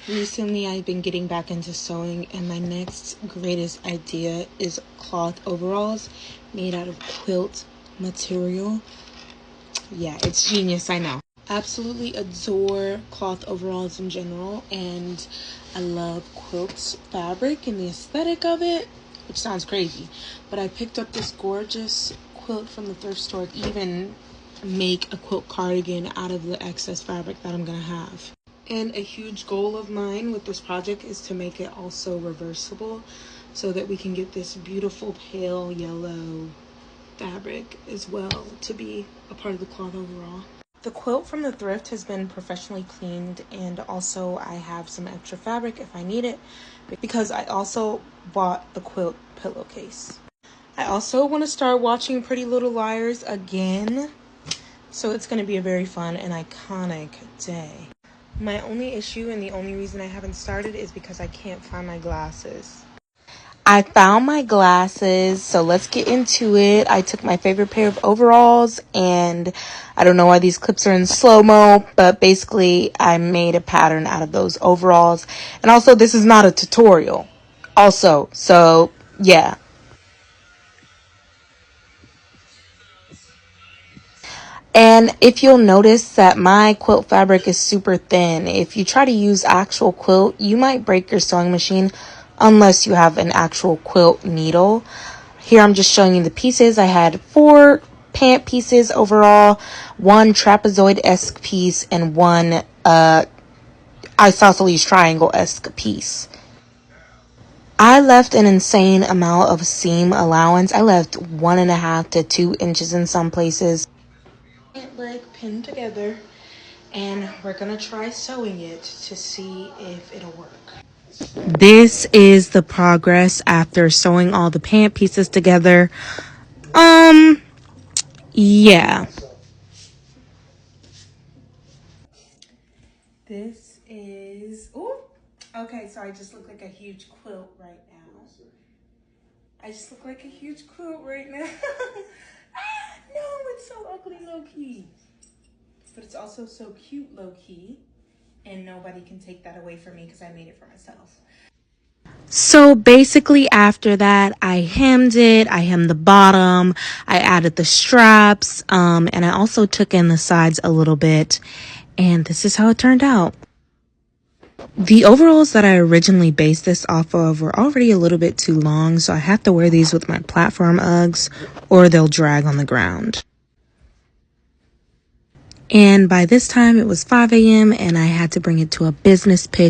Recently, I've been getting back into sewing, and my next greatest idea is cloth overalls made out of quilt material. Yeah, it's genius, I know. Absolutely adore cloth overalls in general, and I love quilts fabric and the aesthetic of it, which sounds crazy. But I picked up this gorgeous quilt from the thrift store to even make a quilt cardigan out of the excess fabric that I'm gonna have. And a huge goal of mine with this project is to make it also reversible so that we can get this beautiful pale yellow fabric as well to be a part of the cloth overall. The quilt from the thrift has been professionally cleaned, and also I have some extra fabric if I need it because I also bought the quilt pillowcase. I also want to start watching Pretty Little Liars again, so it's going to be a very fun and iconic day. My only issue and the only reason I haven't started is because I can't find my glasses. I found my glasses, so let's get into it. I took my favorite pair of overalls, and I don't know why these clips are in slow-mo, but basically I made a pattern out of those overalls. And also, this is not a tutorial. Also, so yeah. And if you'll notice that my quilt fabric is super thin, if you try to use actual quilt, you might break your sewing machine unless you have an actual quilt needle. Here I'm just showing you the pieces. I had 4 pant pieces overall, 1 trapezoid-esque piece, and 1 isosceles triangle-esque piece. I left an insane amount of seam allowance. I left 1.5 to 2 inches in some places. Leg pinned together, and we're gonna try sewing it to see if it'll work. This is the progress after sewing all the pant pieces together. Yeah. This is, oh, okay, so I just look like a huge quilt right now. I just look like a huge quilt right now. No, it's so ugly low-key. But it's also so cute low-key. And nobody can take that away from me because I made it for myself. So basically after that, I hemmed it. I hemmed the bottom. I added the straps. And I also took in the sides a little bit. And this is how it turned out. The overalls that I originally based this off of were already a little bit too long, so I have to wear these with my platform Uggs or they'll drag on the ground. And by this time it was 5 a.m. and I had to bring it to a business pitch